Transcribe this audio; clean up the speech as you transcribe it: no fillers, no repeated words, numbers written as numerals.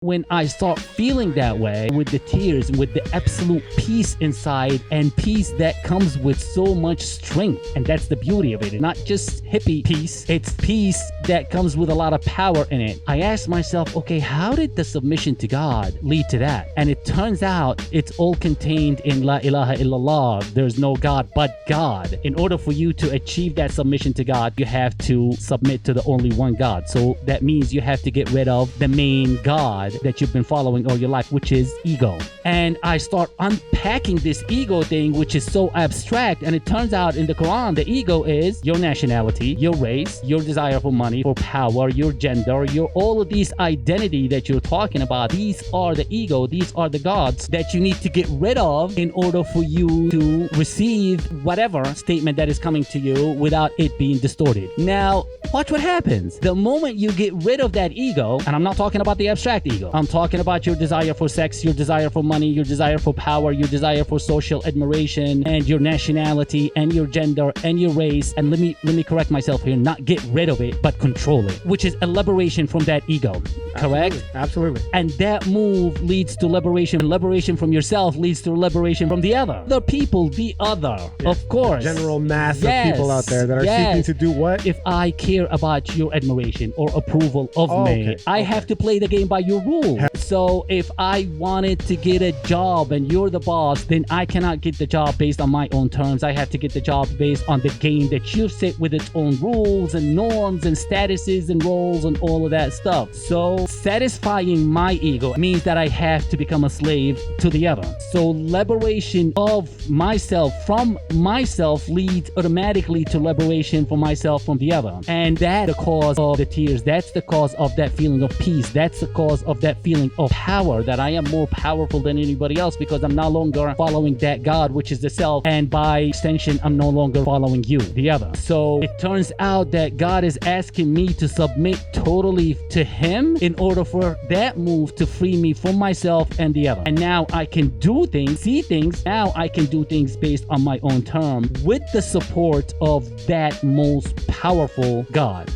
When I start feeling that way, with the tears, with the absolute peace inside, and peace that comes with so much strength, and that's the beauty of it. It's not just hippie peace, it's peace that comes with a lot of power in it. I asked myself, okay, how did the submission to God lead to that? And it turns out it's all contained in La ilaha illallah. There's no God but God. In order for you to achieve that submission to God, you have to submit to the only one God. So that means you have to get rid of the main God that you've been following all your life, which is ego. And I start unpacking this ego thing, which is so abstract. And it turns out in the Quran, the ego is your nationality, your race, your desire for money, for power, your gender, your all of these identity that you're talking about. These are the ego. These are the gods that you need to get rid of in order for you to receive whatever statement that is coming to you without it being distorted. Now, watch what happens. The moment you get rid of that ego, and I'm not talking about the abstract ego, I'm talking about your desire for sex, your desire for money, your desire for power, your desire for social admiration, and your nationality, and your gender, and your race. And let me correct myself here, not get rid of it, but control it, which is a liberation from that ego. Correct? Absolutely. And that move leads to liberation. Liberation from yourself leads to liberation from the other. The people, the other, of course. The general mass of people out there that are seeking to do what? If I care about your admiration or approval of me, I have to play the game by your rules. So if I wanted to get a job and you're the boss, then I cannot get the job based on my own terms. I have to get the job based on the game that you've set with its own rules and norms and statuses and roles and all of that stuff. So satisfying my ego means that I have to become a slave to the other. So liberation of myself from myself leads automatically to liberation for myself from the other. And that's the cause of the tears. That's the cause of that feeling of peace. That's the cause of that feeling of power, that I am more powerful than anybody else because I'm no longer following that God, which is the self. And by extension, I'm no longer following you, the other. So it turns out that God is asking me to submit totally to Him in order for that move to free me from myself and the other. And now I can do things, see things. Now I can do things based on my own term with the support of that most powerful God.